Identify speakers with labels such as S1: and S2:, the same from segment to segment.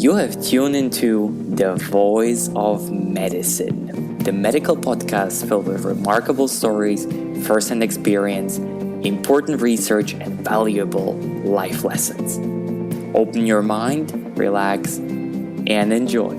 S1: You have tuned into The Voice of Medicine, the medical podcast filled with remarkable stories, first-hand experience, important research, and valuable life lessons. Open your mind, relax, and enjoy.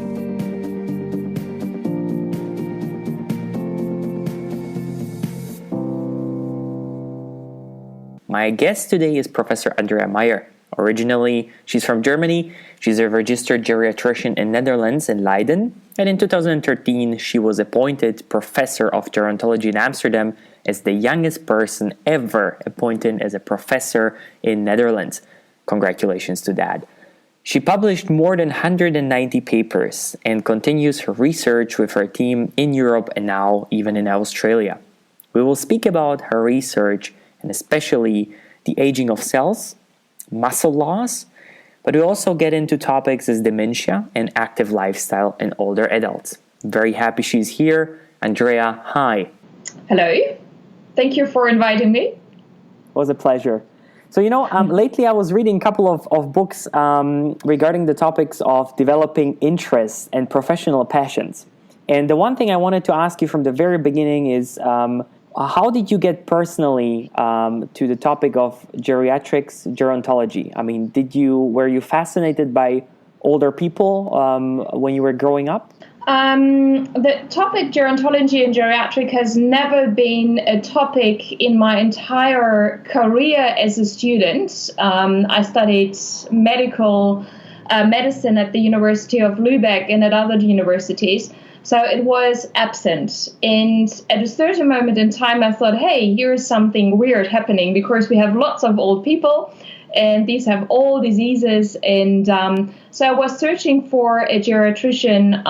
S1: My guest today is Professor Andrea Maier. Originally, she's from Germany. She's a registered geriatrician in Netherlands in Leiden. And in 2013, she was appointed Professor of Gerontology in Amsterdam as the youngest person ever appointed as a professor in Netherlands. Congratulations to that. She published more than 190 papers and continues her research with her team in Europe and now even in Australia. We will speak about her research and especially the aging of cells, muscle loss, but we also get into topics as dementia and active lifestyle in older adults. Very happy she's here. Andrea, hi.
S2: Hello. Thank you for inviting me.
S1: It was a pleasure. So, lately I was reading a couple of books regarding the topics of developing interests and professional passions. And the one thing I wanted to ask you from the very beginning is, how did you get personally to the topic of geriatrics, gerontology? I mean, were you fascinated by older people when you were growing up?
S2: The topic gerontology and geriatric has never been a topic in my entire career as a student. I studied medicine at the University of Lübeck and at other universities. So it was absent. And at a certain moment in time, I thought, hey, here's something weird happening because we have lots of old people and these have all diseases. And so I was searching for a geriatrician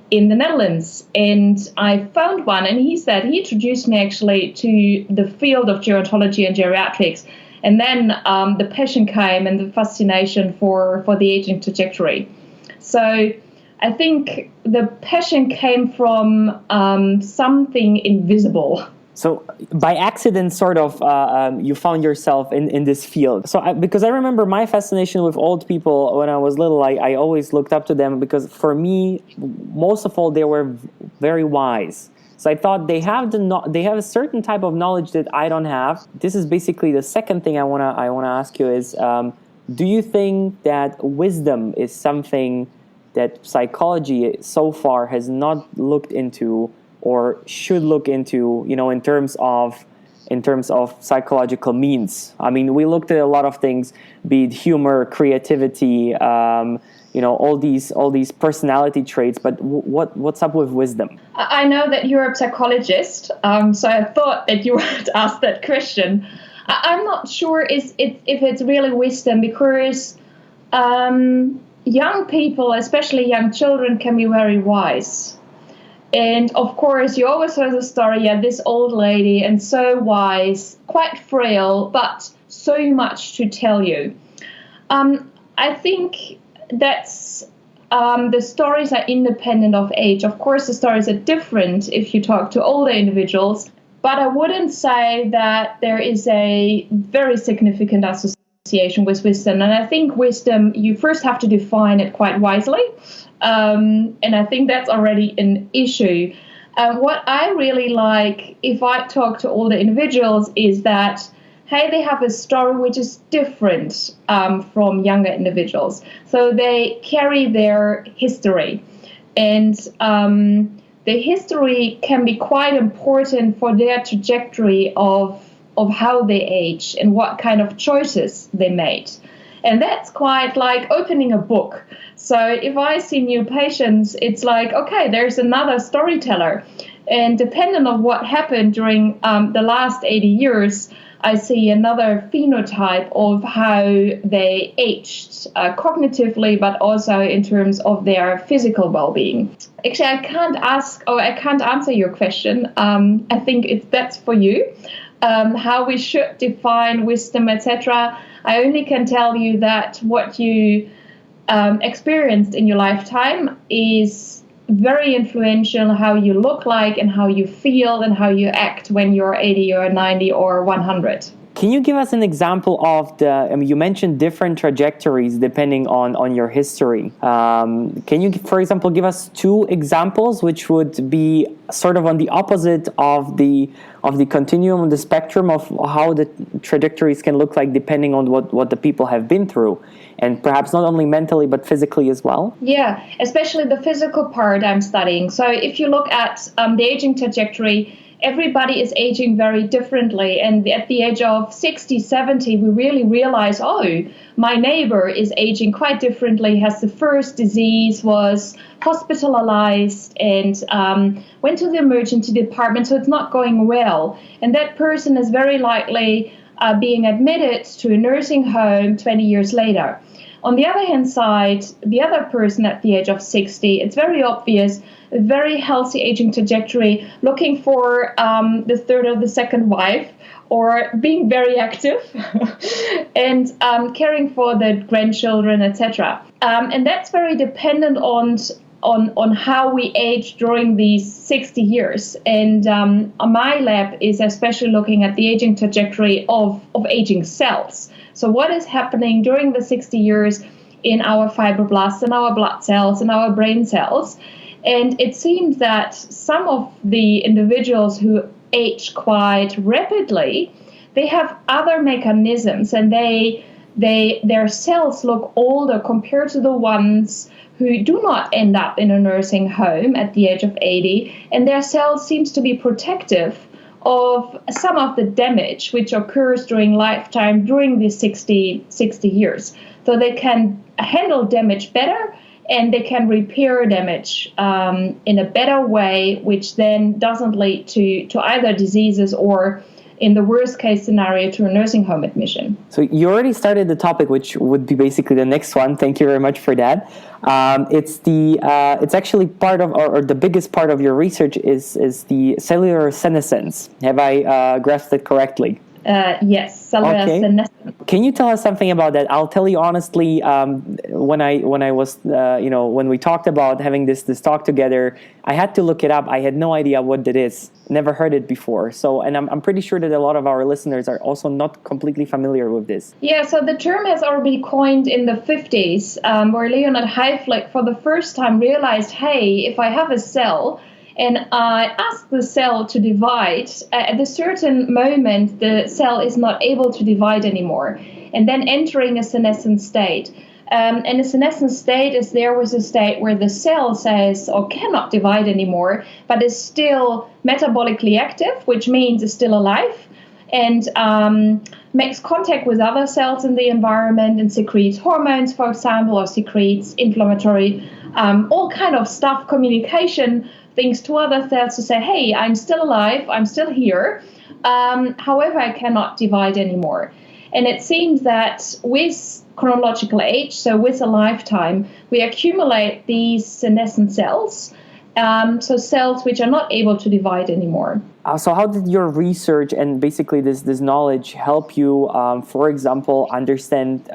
S2: in the Netherlands, and I found one. And he introduced me actually to the field of gerontology and geriatrics. And then the passion came and the fascination for the aging trajectory. So I think the passion came from something invisible.
S1: So by accident, sort of, you found yourself in this field. So because I remember my fascination with old people when I was little, I always looked up to them because for me, most of all, they were very wise. So I thought they have a certain type of knowledge that I don't have. This is basically the second thing I wanna ask you is, do you think that wisdom is something that psychology so far has not looked into or should look into, in terms of psychological means? I mean, we looked at a lot of things, be it humor, creativity, all these personality traits. But what's up with wisdom?
S2: I know that you're a psychologist, so I thought that you would ask that question. I'm not sure if it's really wisdom because young people, especially young children, can be very wise. And of course, you always hear the story, this old lady, and so wise, quite frail, but so much to tell you. I think that's the stories are independent of age. Of course, the stories are different if you talk to older individuals, but I wouldn't say that there is a very significant association with wisdom. And I think wisdom, you first have to define it quite wisely. And I think that's already an issue. What I really like, if I talk to older individuals, is that, hey, they have a story which is different from younger individuals. So they carry their history. And the history can be quite important for their trajectory of how they age and what kind of choices they made. And that's quite like opening a book. So if I see new patients, it's like, okay, there's another storyteller. And depending on what happened during the last 80 years, I see another phenotype of how they aged cognitively, but also in terms of their physical well-being. Actually, I can't answer your question. I think that's for you. How we should define wisdom, etc. I only can tell you that what you experienced in your lifetime is very influential, how you look like and how you feel and how you act when you're 80 or 90 or 100.
S1: Can you give us an example of you mentioned different trajectories depending on your history. Can you, for example, give us 2 examples which would be sort of on the opposite of the continuum, the spectrum of how the trajectories can look like depending on what the people have been through, and perhaps not only mentally but physically as well?
S2: Yeah, especially the physical part I'm studying. So if you look at the aging trajectory, everybody is aging very differently. And at the age of 60, 70, we really realize, oh, my neighbor is aging quite differently, has the first disease, was hospitalized, and went to the emergency department, so it's not going well. And that person is very likely being admitted to a nursing home 20 years later. On the other hand side, the other person at the age of 60, it's very obvious, a very healthy aging trajectory, looking for the third or the second wife, or being very active and caring for the grandchildren, etc. And that's very dependent on how we age during these 60 years. And my lab is especially looking at the aging trajectory of aging cells. So what is happening during the 60 years in our fibroblasts, in our blood cells, in our brain cells. And it seems that some of the individuals who age quite rapidly, they have other mechanisms, and their cells look older compared to the ones who do not end up in a nursing home at the age of 80, and their cells seems to be protective of some of the damage which occurs during lifetime during these 60 years. So they can handle damage better, and they can repair damage in a better way, which then doesn't lead to either diseases or, in the worst case scenario, to a nursing home admission.
S1: So you already started the topic, which would be basically the next one. Thank you very much for that. It's actually part of, or the biggest part of your research is the cellular senescence. Have I grasped it correctly?
S2: Yes, cellular senescence.
S1: Can you tell us something about that? I'll tell you honestly, when I was, when we talked about having this talk together, I had to look it up. I had no idea what that is. Never heard it before. So, and I'm pretty sure that a lot of our listeners are also not completely familiar with this.
S2: Yeah, so the term has already been coined in the 50s, where Leonard Heiflich for the first time realized, hey, if I have a cell, and I ask the cell to divide, at a certain moment, the cell is not able to divide anymore, and then entering a senescent state. And a senescent state is a state where the cell says or cannot divide anymore, but is still metabolically active, which means it's still alive, and makes contact with other cells in the environment and secretes hormones, for example, or secretes inflammatory, all kind of stuff, communication things to other cells to say, hey, I'm still alive, I'm still here, however, I cannot divide anymore. And it seems that with chronological age, so with a lifetime, we accumulate these senescent cells, so cells which are not able to divide anymore.
S1: So how did your research and basically this knowledge help you, for example, understand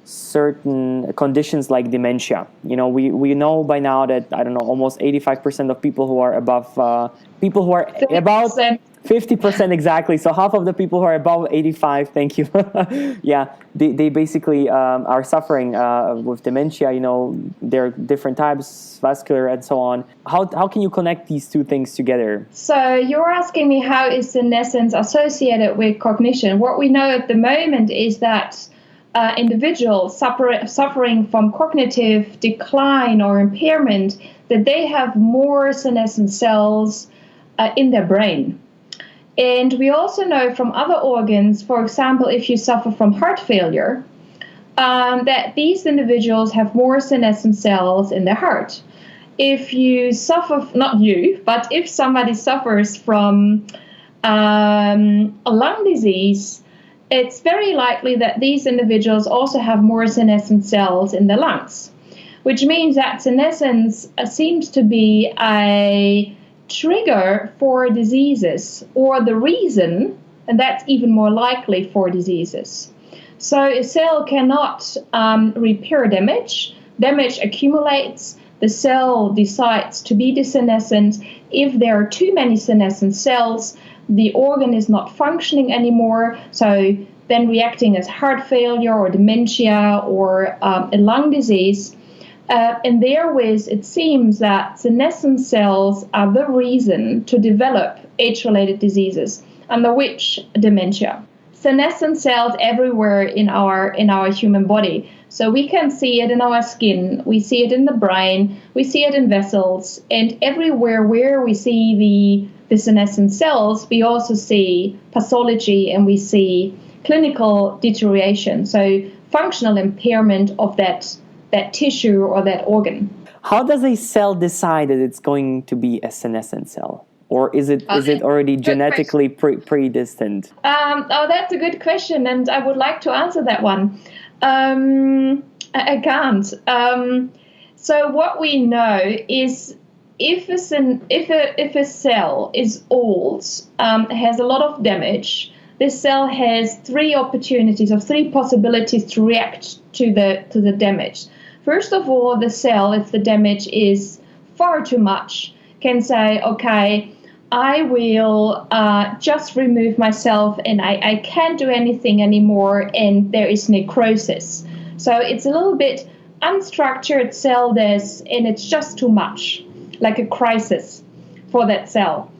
S1: certain conditions like dementia? We know by now that, I don't know, almost 85% of people who are above, about 50% exactly. So half of the people who are above 85, thank you. Yeah, they basically are suffering with dementia. There are different types, vascular and so on. How can you connect these two things together?
S2: So you're asking me how is senescence associated with cognition? What we know at the moment is that individuals suffering from cognitive decline or impairment, that they have more senescent cells in their brain. And we also know from other organs, for example, if you suffer from heart failure, that these individuals have more senescent cells in their heart. If you suffer, not you, but if somebody suffers from a lung disease, it's very likely that these individuals also have more senescent cells in the lungs, which means that senescence seems to be a trigger for diseases, or the reason, and that's even more likely for diseases. So a cell cannot repair damage accumulates, the cell decides to be desenescent. If there are too many senescent cells, the organ is not functioning anymore, so then reacting as heart failure or dementia or a lung disease. And therewith, it seems that senescent cells are the reason to develop age-related diseases, under which dementia. Senescent cells everywhere in our human body. So we can see it in our skin, we see it in the brain, we see it in vessels, and everywhere where we see the senescent cells, we also see pathology and we see clinical deterioration, so functional impairment of that tissue or that organ.
S1: How does a cell decide that it's going to be a senescent cell? Or is it already genetically predestined?
S2: Oh, that's a good question, and I would like to answer that one. I can't. So what we know is if a cell is old, has a lot of damage, this cell has three possibilities to react to the damage. First of all, the cell, if the damage is far too much, can say, okay, I will just remove myself and I can't do anything anymore, and there is necrosis. So it's a little bit unstructured cell death, and it's just too much, like a crisis for that cell.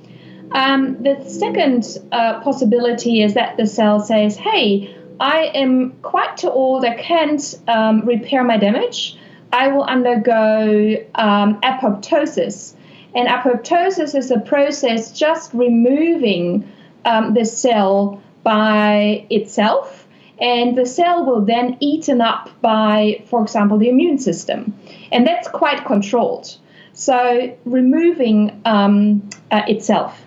S2: The second possibility is that the cell says, hey, I am quite too old, I can't repair my damage. I will undergo apoptosis. And apoptosis is a process just removing the cell by itself, and the cell will then eaten up by, for example, the immune system. And that's quite controlled. So removing itself.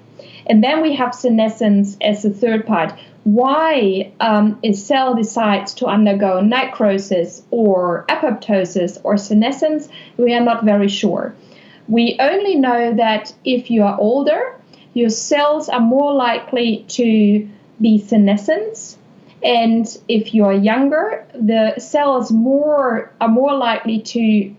S2: And then we have senescence as the third part. Why a cell decides to undergo necrosis or apoptosis or senescence, we are not very sure. We only know that if you are older, your cells are more likely to be senescent, and if you are younger, the cells are more likely to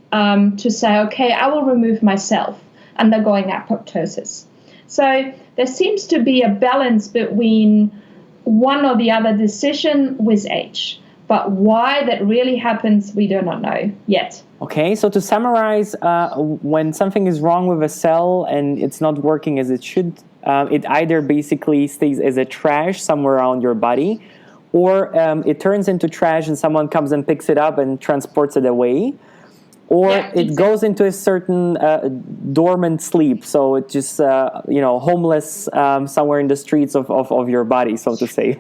S2: say, okay, I will remove myself, undergoing apoptosis. So there seems to be a balance between one or the other decision with age. But why that really happens, we do not know yet.
S1: Okay, so to summarize, when something is wrong with a cell and it's not working as it should, it either basically stays as a trash somewhere around your body, or it turns into trash and someone comes and picks it up and transports it away, or it goes into a certain dormant sleep, so it's just homeless somewhere in the streets of your body, so to say.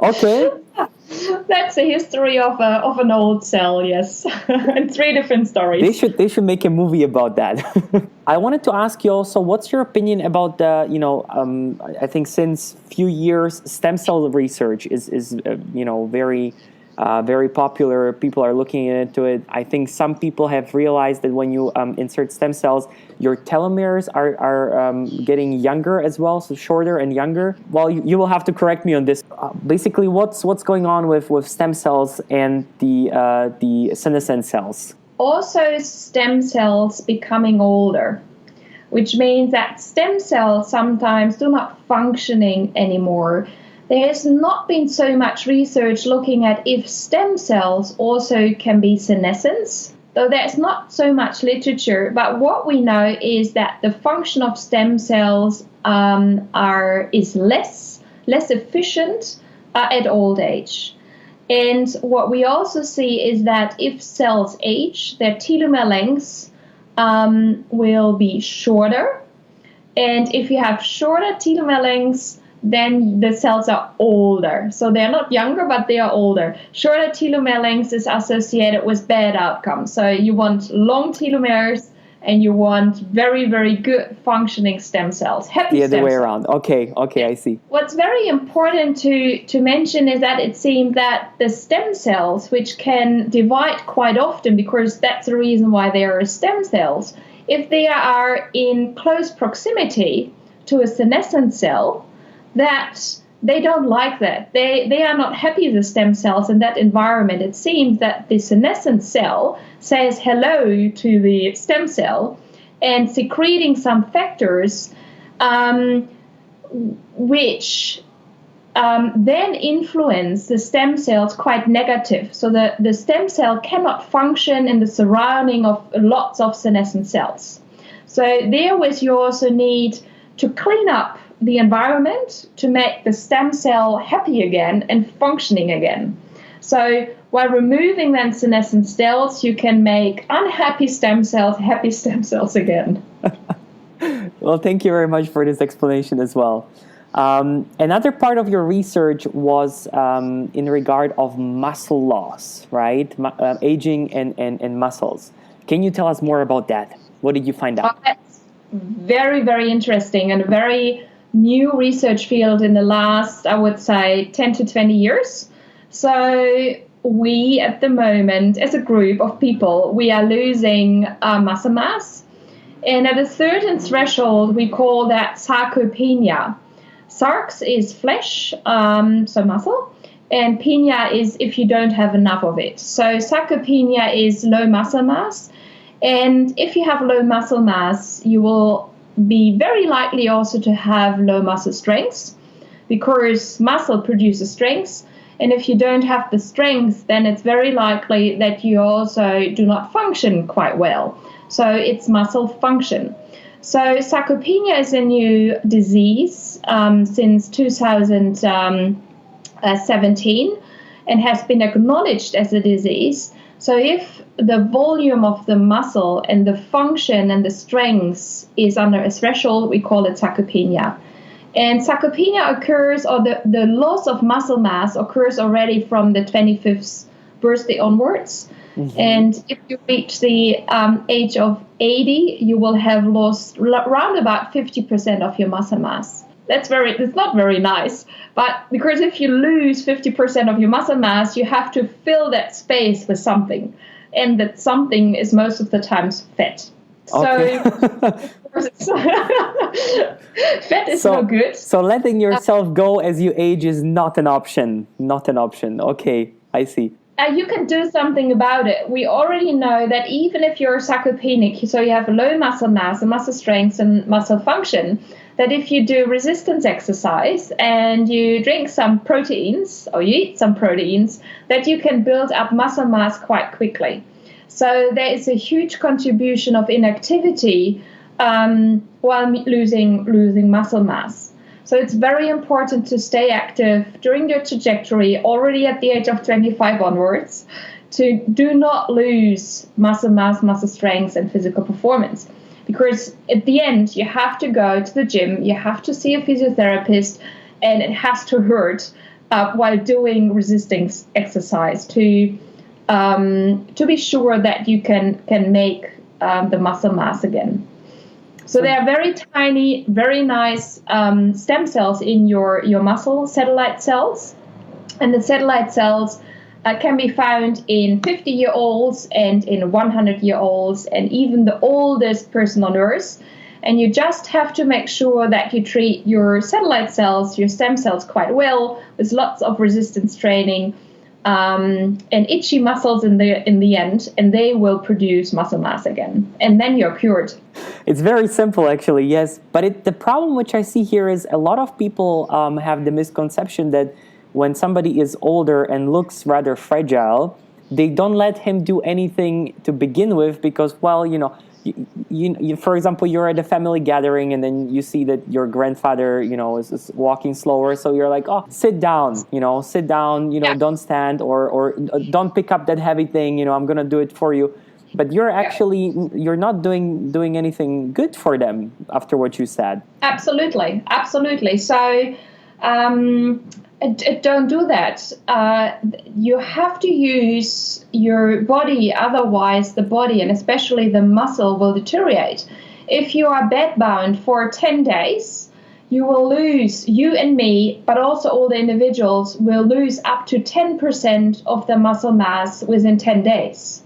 S1: Okay.
S2: That's the history of an old cell, yes. And three different stories.
S1: They should make a movie about that. I wanted to ask you also, what's your opinion about the, I think since few years, stem cell research is very popular. People are looking into it. I think some people have realized that when you insert stem cells, your telomeres are getting younger as well, so shorter and younger. Well, you will have to correct me on this. Basically, what's going on with stem cells and the senescent cells?
S2: Also, stem cells becoming older, which means that stem cells sometimes do not functioning anymore. There has not been so much research looking at if stem cells also can be senescent, though there's not so much literature. But what we know is that the function of stem cells is less efficient at old age. And what we also see is that if cells age, their telomere lengths will be shorter. And if you have shorter telomere lengths, then the cells are older. So they're not younger, but they are older. Shorter telomere lengths is associated with bad outcomes. So you want long telomeres and you want very, very good functioning stem cells. Happy
S1: the other
S2: stem
S1: way
S2: cells.
S1: around. Okay, I see.
S2: What's very important to mention is that it seems that the stem cells, which can divide quite often, because that's the reason why they are stem cells, if they are in close proximity to a senescent cell, that they don't like that. They are not happy with the stem cells in that environment. It seems that the senescent cell says hello to the stem cell and secreting some factors which then influence the stem cells quite negative. So the stem cell cannot function in the surrounding of lots of senescent cells. So therewith you also need to clean up the environment to make the stem cell happy again and functioning again. So while removing then senescent cells, you can make unhappy stem cells happy stem cells again.
S1: Well, thank you very much for this explanation as well. Another part of your research was in regard of muscle loss, right? Aging and muscles. Can you tell us more about that? What did you find out?
S2: That's very, very interesting and a very new research field in the last, I would say, 10 to 20 years. So we, at the moment, as a group of people, we are losing muscle mass. And at a certain threshold, we call that sarcopenia. Sarx is flesh, so muscle, and penia is if you don't have enough of it. So sarcopenia is low muscle mass. And if you have low muscle mass, you will be very likely also to have low muscle strength, because muscle produces strength. And if you don't have the strength, then it's very likely that you also do not function quite well. So it's muscle function. So sarcopenia is a new disease since 2017 and has been acknowledged as a disease. So if the volume of the muscle and the function and the strength is under a threshold, we call it sarcopenia. And sarcopenia occurs, or the loss of muscle mass occurs already from the 25th birthday onwards. Mm-hmm. And if you reach the age of 80, you will have lost around about 50% of your muscle mass. It's not very nice, but because if you lose 50% of your muscle mass, you have to fill that space with something. And that something is most of the times fat.
S1: Okay.
S2: So fat is no good.
S1: So letting yourself go as you age is not an option. Not an option. Okay, I see.
S2: You can do something about it. We already know that even if you're sarcopenic, so you have low muscle mass and muscle strength and muscle function, that if you do resistance exercise and you drink some proteins or you eat some proteins, that you can build up muscle mass quite quickly. So there is a huge contribution of inactivity while losing muscle mass. So it's very important to stay active during your trajectory already at the age of 25 onwards to do not lose muscle mass, muscle strength, and physical performance. Because at the end, you have to go to the gym, you have to see a physiotherapist, and it has to hurt while doing resistance exercise to be sure that you can make the muscle mass again. So there are very tiny, very nice stem cells in your muscle, satellite cells. And the satellite cells can be found in 50-year-olds and in 100-year-olds and even the oldest person on Earth. And you just have to make sure that you treat your satellite cells, your stem cells, quite well with lots of resistance training and itchy muscles in the end, and they will produce muscle mass again. And then you're cured.
S1: It's very simple, actually, yes. But the problem which I see here is a lot of people have the misconception that when somebody is older and looks rather fragile, they don't let him do anything to begin with because, well, you, for example, you're at a family gathering and then you see that your grandfather, is walking slower. So you're like, oh, sit down, yeah. Don't stand or don't pick up that heavy thing, I'm going to do it for you. But you're not doing anything good for them after what you said. Absolutely.
S2: So don't do that. You have to use your body, otherwise the body and especially the muscle will deteriorate. If you are bedbound for 10 days, you will lose, you and me, but also all the individuals will lose up to 10% of the muscle mass within 10 days.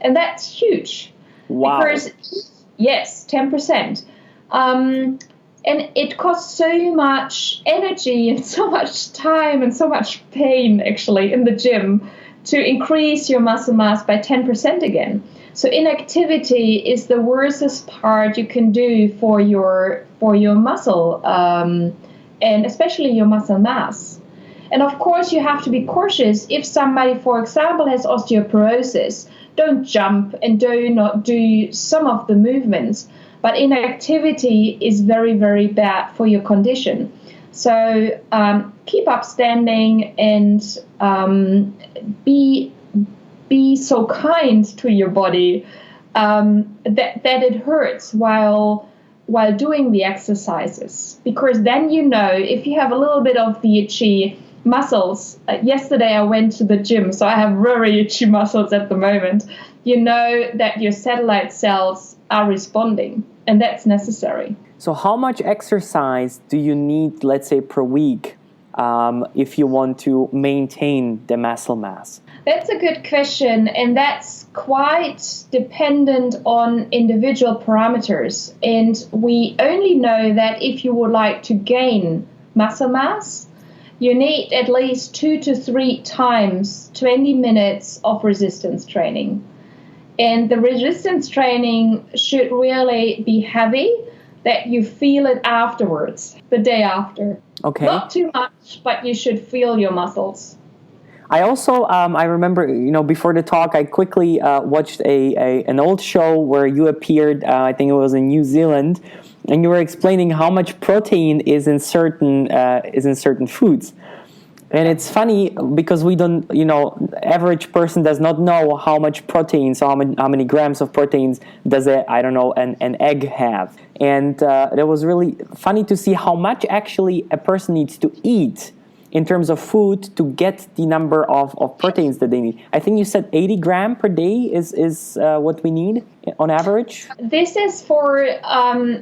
S2: And that's huge.
S1: Wow.
S2: Because, yes, 10%. And it costs so much energy and so much time and so much pain, actually, in the gym to increase your muscle mass by 10% again. So inactivity is the worstest part you can do for your muscle and especially your muscle mass. And of course, you have to be cautious. If somebody, for example, has osteoporosis, don't jump and do not do some of the movements. But inactivity is very, very bad for your condition. So keep up standing and be so kind to your body that it hurts while doing the exercises. Because then you know if you have a little bit of the itchy muscles. Yesterday I went to the gym, so I have very itchy muscles at the moment. You know that your satellite cells are responding, and that's necessary.
S1: So how much exercise do you need, let's say, per week if you want to maintain the muscle mass?
S2: That's a good question, and that's quite dependent on individual parameters. And we only know that if you would like to gain muscle mass, you need at least 2 to 3 times 20 minutes of resistance training. And the resistance training should really be heavy, that you feel it afterwards, the day after.
S1: Okay.
S2: Not too much, but you should feel your muscles.
S1: I also, I remember, before the talk, I quickly watched an old show where you appeared, I think it was in New Zealand, and you were explaining how much protein is in certain foods. And it's funny because we don't, average person does not know how much protein, so how many grams of proteins does an egg have. And it was really funny to see how much actually a person needs to eat in terms of food to get the number of proteins that they need. I think you said 80 grams per day is what we need on average?
S2: This is for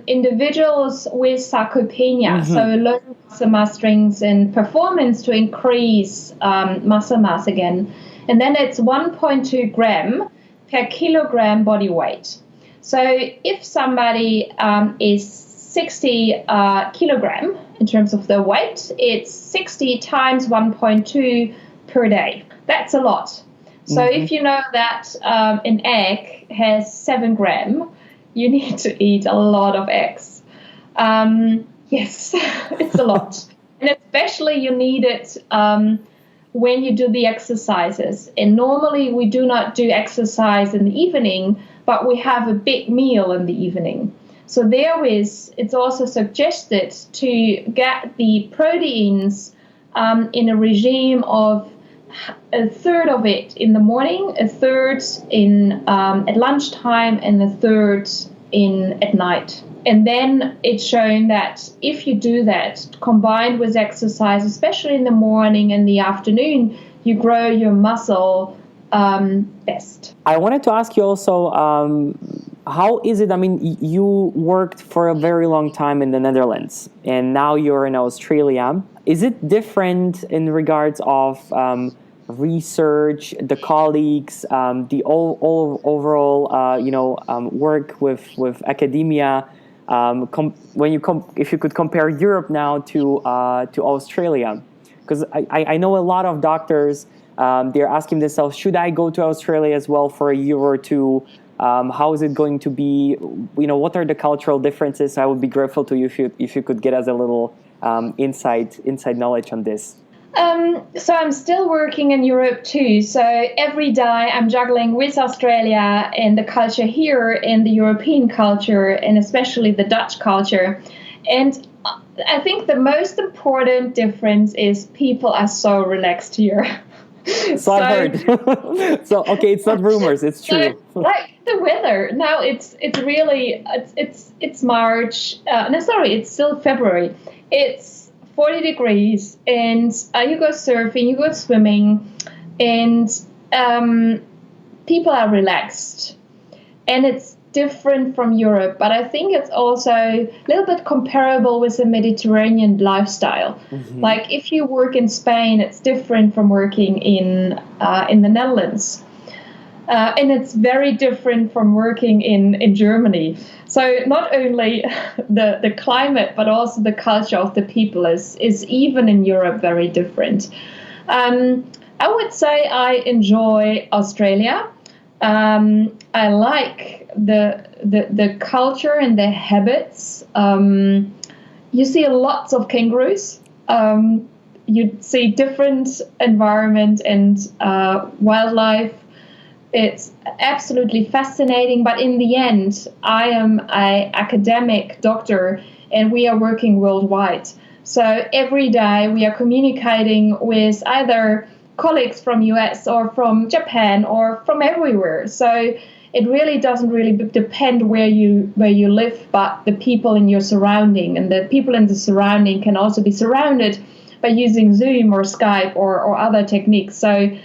S2: individuals with sarcopenia, so low muscle mass strength and performance to increase muscle mass again. And then it's 1.2 gram per kilogram body weight. So if somebody is 60 kilogram in terms of their weight, it's 60 times 1.2 per day. That's a lot. So if you know that an egg has 7 grams, you need to eat a lot of eggs. Yes, it's a lot. And especially you need it when you do the exercises. And normally we do not do exercise in the evening, but we have a big meal in the evening. So therewith, it's also suggested to get the proteins in a regime of a third of it in the morning, a third at lunchtime, and a third at night. And then it's shown that if you do that, combined with exercise, especially in the morning and the afternoon, you grow your muscle best.
S1: I wanted to ask you also, how is it? I mean, you worked for a very long time in the Netherlands, and now you're in Australia. Is it different in regards of research, the colleagues, the overall, work with academia? If you could compare Europe now to Australia, because I know a lot of doctors, they're asking themselves, should I go to Australia as well for a year or two? How is it going to be? What are the cultural differences? I would be grateful to you if you could get us a little inside knowledge on this.
S2: So I'm still working in Europe too. So every day I'm juggling with Australia and the culture here and the European culture and especially the Dutch culture. And I think the most important difference is people are so relaxed here.
S1: So I've heard. So okay, it's not rumors; it's true.
S2: Like the weather now, it's really it's March. It's still February. It's 40 degrees, and you go surfing, you go swimming, and people are relaxed, and it's different from Europe, but I think it's also a little bit comparable with the Mediterranean lifestyle. Like if you work in Spain, it's different from working in the Netherlands. And it's very different from working in Germany. So not only the climate, but also the culture of the people is even in Europe very different. I would say I enjoy Australia. I like the culture and the habits. you see lots of kangaroos. You see different environment and wildlife. It's absolutely fascinating. But in the end, I am an academic doctor, and we are working worldwide. So every day we are communicating with either colleagues from US or from Japan or from everywhere. So it really doesn't really depend where you live, but the people in your surrounding, and the people in the surrounding can also be surrounded by using Zoom or Skype or other techniques. So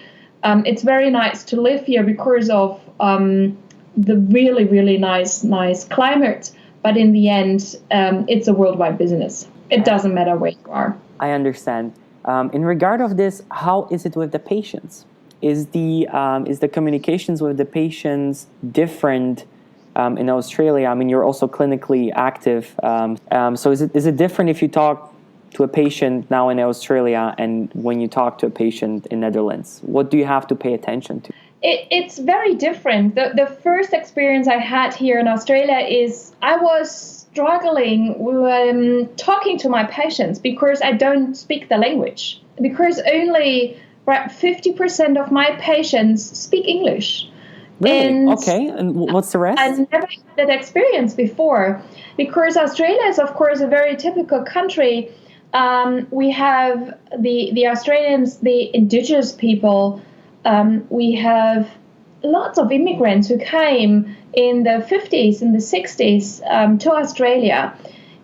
S2: it's very nice to live here because of the really, really nice climate. But in the end, it's a worldwide business. It doesn't matter where you are.
S1: I understand. In regard of this, how is it with the patients? Is the communications with the patients different in Australia? I mean, you're also clinically active. So is it different if you talk to a patient now in Australia and when you talk to a patient in Netherlands? What do you have to pay attention to?
S2: It's very different. The first experience I had here in Australia is I was struggling with talking to my patients because I don't speak the language. Because only 50% of my patients speak English.
S1: Really?
S2: And
S1: okay. And what's the rest?
S2: I never had that experience before. Because Australia is, of course, a very typical country. We have the Australians, the indigenous people. We have lots of immigrants who came in the 50s and the 60s to Australia.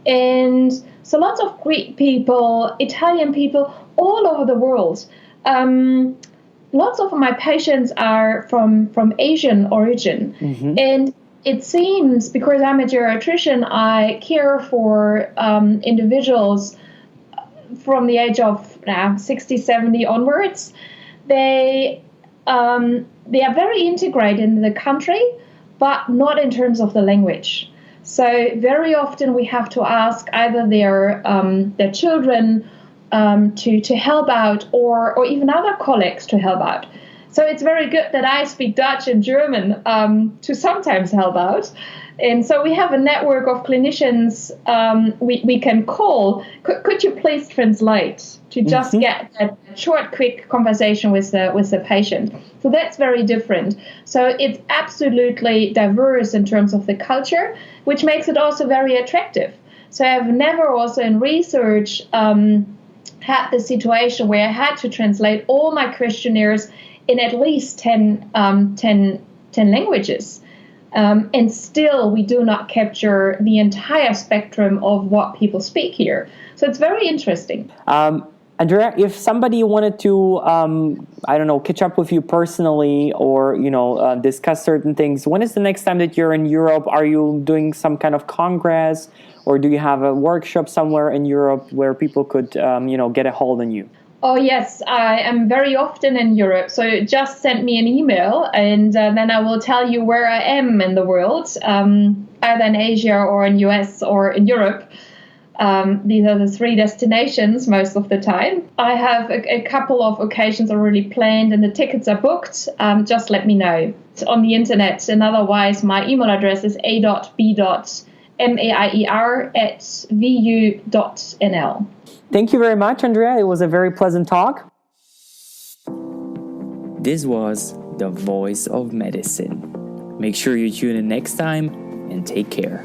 S2: And so lots of Greek people, Italian people, all over the world. Lots of my patients are from Asian origin. Mm-hmm. And it seems, because I'm a geriatrician, I care for individuals from the age of 60, 70 onwards. They are very integrated in the country, but not in terms of the language. So very often we have to ask either their children to help out, or even other colleagues to help out. So it's very good that I speak Dutch and German to sometimes help out. And so we have a network of clinicians we can call. Could you please translate to just get a short, quick conversation with the patient? So that's very different. So it's absolutely diverse in terms of the culture, which makes it also very attractive. So I've never also in research had the situation where I had to translate all my questionnaires in at least 10 languages. And still, we do not capture the entire spectrum of what people speak here. So it's very interesting.
S1: Andrea, if somebody wanted to, catch up with you personally or, discuss certain things, when is the next time that you're in Europe? Are you doing some kind of congress, or do you have a workshop somewhere in Europe where people could, get a hold on you?
S2: Oh, yes, I am very often in Europe. So just send me an email and then I will tell you where I am in the world, either in Asia or in US or in Europe. These are the 3 destinations most of the time. I have a couple of occasions already planned and the tickets are booked. Just let me know. It's on the internet. And otherwise, my email address is a.b.maier@vu.nl.
S1: Thank you very much, Andrea. It was a very pleasant talk. This was The Voice of Medicine. Make sure you tune in next time and take care.